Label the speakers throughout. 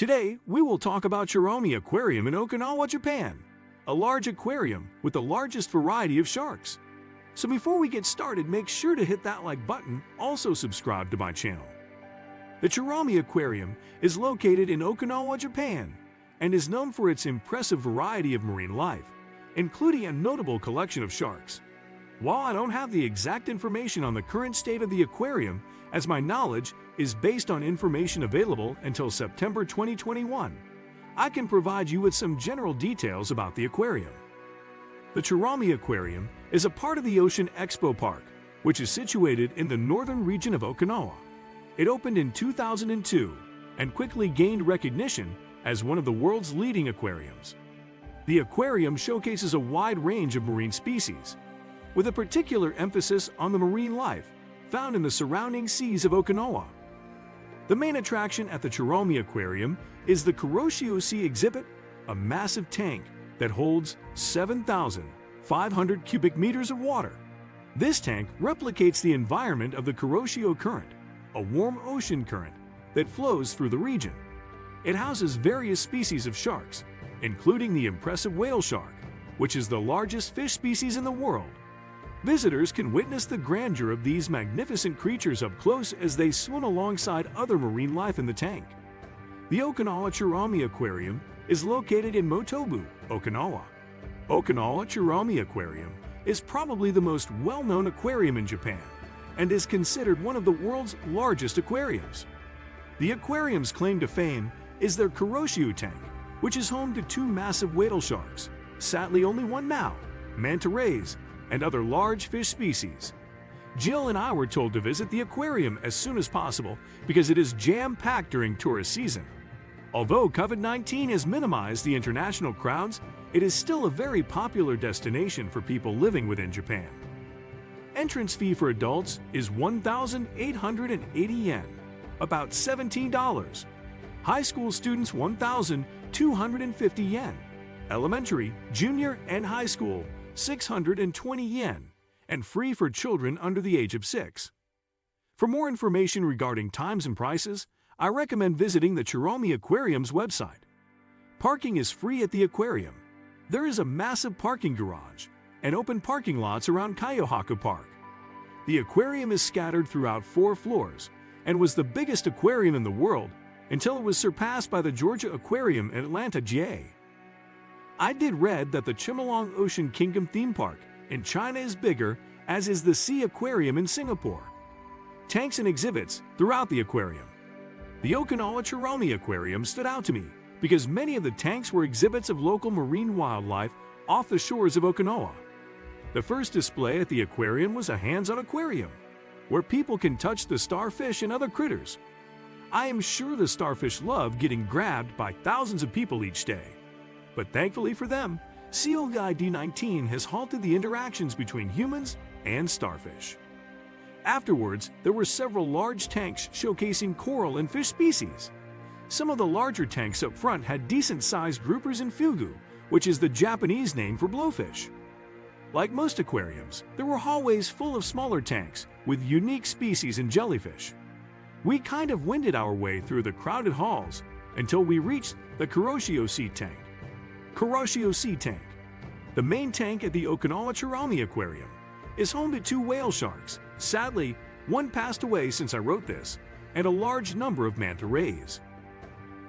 Speaker 1: Today, we will talk about Churaumi Aquarium in Okinawa, Japan, a large aquarium with the largest variety of sharks. So before we get started, make sure to hit that like button, also subscribe to my channel. The Churaumi Aquarium is located in Okinawa, Japan, and is known for its impressive variety of marine life, including a notable collection of sharks. While I don't have the exact information on the current state of the aquarium, as my knowledge is based on information available until September 2021, I can provide you with some general details about the aquarium. The Churaumi Aquarium is a part of the Ocean Expo Park, which is situated in the northern region of Okinawa. It opened in 2002 and quickly gained recognition as one of the world's leading aquariums. The aquarium showcases a wide range of marine species, with a particular emphasis on the marine life found in the surrounding seas of Okinawa. The main attraction at the Churaumi Aquarium is the Kuroshio Sea exhibit, a massive tank that holds 7,500 cubic meters of water. This tank replicates the environment of the Kuroshio Current, a warm ocean current that flows through the region. It houses various species of sharks, including the impressive whale shark, which is the largest fish species in the world. Visitors can witness the grandeur of these magnificent creatures up close as they swim alongside other marine life in the tank. The Okinawa Churaumi Aquarium is located in Motobu, Okinawa. Okinawa Churaumi Aquarium is probably the most well-known aquarium in Japan and is considered one of the world's largest aquariums. The aquarium's claim to fame is their Kuroshio tank, which is home to two massive whale sharks, sadly only one now, manta rays, and other large fish species. Jill and I were told to visit the aquarium as soon as possible because it is jam-packed during tourist season. Although COVID-19 has minimized the international crowds, it is still a very popular destination for people living within Japan. Entrance fee for adults is 1,880 yen, about $17. High school students 1,250 yen. Elementary, junior, and high school 620 yen, and free for children under the age of 6. For more information regarding times and prices, I recommend visiting the Churaumi Aquarium's website. Parking is free at the aquarium. There is a massive parking garage and open parking lots around Kayohaku Park. The aquarium is scattered throughout 4 floors and was the biggest aquarium in the world until it was surpassed by the Georgia Aquarium in Atlanta, GA. I did read that the Chimelong Ocean Kingdom theme park in China is bigger, as is the Sea Aquarium in Singapore. Tanks and exhibits throughout the aquarium. The Okinawa Churaumi Aquarium stood out to me because many of the tanks were exhibits of local marine wildlife off the shores of Okinawa. The first display at the aquarium was a hands-on aquarium, where people can touch the starfish and other critters. I am sure the starfish love getting grabbed by thousands of people each day. But thankfully for them, Seal Guide D19 has halted the interactions between humans and starfish. Afterwards, there were several large tanks showcasing coral and fish species. Some of the larger tanks up front had decent-sized groupers and fugu, which is the Japanese name for blowfish. Like most aquariums, there were hallways full of smaller tanks with unique species and jellyfish. We kind of wended our way through the crowded halls until we reached the Kuroshio Sea tank. Kuroshio Sea Tank. The main tank at the Okinawa Churaumi Aquarium is home to 2 whale sharks. Sadly, one passed away since I wrote this, and a large number of manta rays.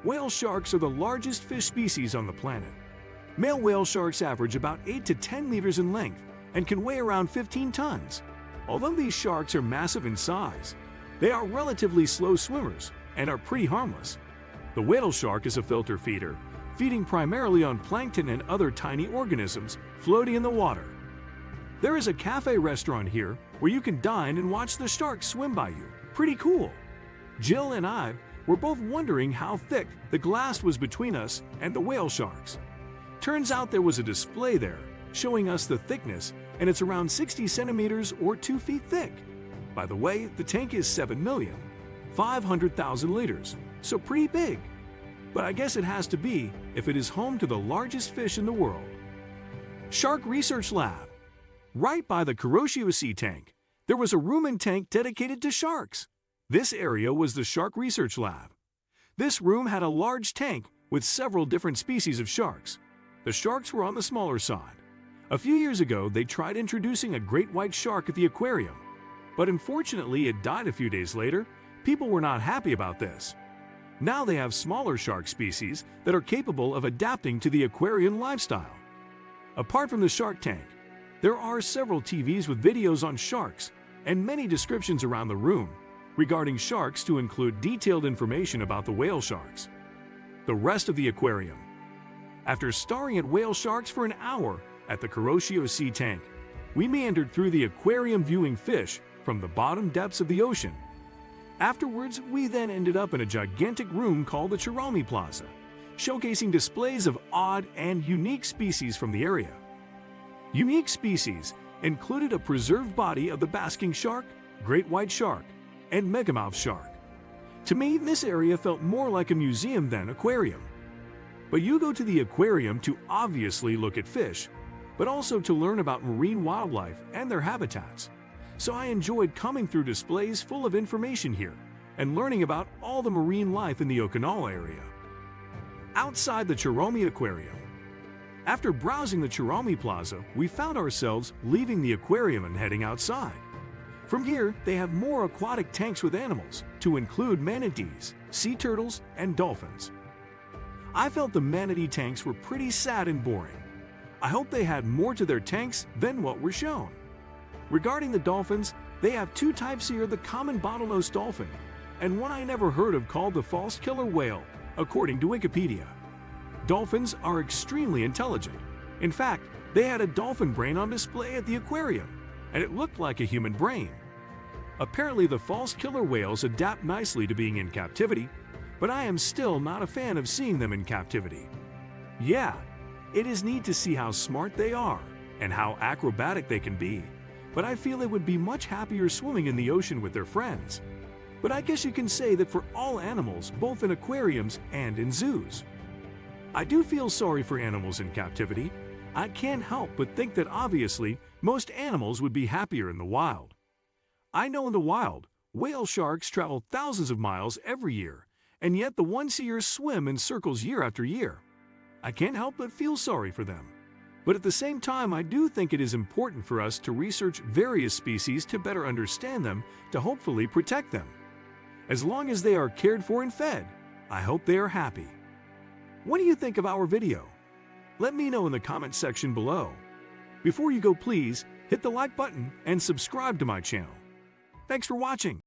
Speaker 1: Whale sharks are the largest fish species on the planet. Male whale sharks average about 8 to 10 meters in length and can weigh around 15 tons. Although these sharks are massive in size, they are relatively slow swimmers and are pretty harmless. The whale shark is a filter feeder, feeding primarily on plankton and other tiny organisms floating in the water. There is a cafe restaurant here where you can dine and watch the sharks swim by you. Pretty cool. Jill and I were both wondering how thick the glass was between us and the whale sharks. Turns out there was a display there showing us the thickness, and it's around 60 centimeters or 2 feet thick. By the way, the tank is 7,500,000 liters, so pretty big. But I guess it has to be if it is home to the largest fish in the world. Shark Research Lab. Right by the Kuroshio Sea tank, there was a room and tank dedicated to sharks. This area was the Shark Research Lab. This room had a large tank with several different species of sharks. The sharks were on the smaller side. A few years ago, they tried introducing a great white shark at the aquarium, but unfortunately it died a few days later. People were not happy about this. Now they have smaller shark species that are capable of adapting to the aquarium lifestyle. Apart from the shark tank, there are several TVs with videos on sharks and many descriptions around the room regarding sharks to include detailed information about the whale sharks. The rest of the aquarium. After staring at whale sharks for an hour at the Kuroshio Sea tank, we meandered through the aquarium viewing fish from the bottom depths of the ocean. Afterwards, we then ended up in a gigantic room called the Churaumi Plaza, showcasing displays of odd and unique species from the area. Unique species included a preserved body of the basking shark, great white shark, and megamouth shark. To me, this area felt more like a museum than aquarium. But you go to the aquarium to obviously look at fish, but also to learn about marine wildlife and their habitats. So I enjoyed coming through displays full of information here and learning about all the marine life in the Okinawa area. Outside the Churaumi Aquarium. After browsing the Churaumi Plaza, we found ourselves leaving the aquarium and heading outside. From here, they have more aquatic tanks with animals, to include manatees, sea turtles, and dolphins. I felt the manatee tanks were pretty sad and boring. I hope they had more to their tanks than what were shown. Regarding the dolphins, they have two types here: the common bottlenose dolphin, and one I never heard of called the false killer whale, according to Wikipedia. Dolphins are extremely intelligent. In fact, they had a dolphin brain on display at the aquarium, and it looked like a human brain. Apparently, the false killer whales adapt nicely to being in captivity, but I am still not a fan of seeing them in captivity. Yeah, it is neat to see how smart they are and how acrobatic they can be, but I feel they would be much happier swimming in the ocean with their friends. But I guess you can say that for all animals, both in aquariums and in zoos. I do feel sorry for animals in captivity. I can't help but think that obviously most animals would be happier in the wild. I know in the wild, whale sharks travel thousands of miles every year, and yet the one-seers swim in circles year after year. I can't help but feel sorry for them. But at the same time, I do think it is important for us to research various species to better understand them, to hopefully protect them. As long as they are cared for and fed, I hope they are happy. What do you think of our video? Let me know in the comment section below. Before you go, please hit the like button and subscribe to my channel. Thanks for watching.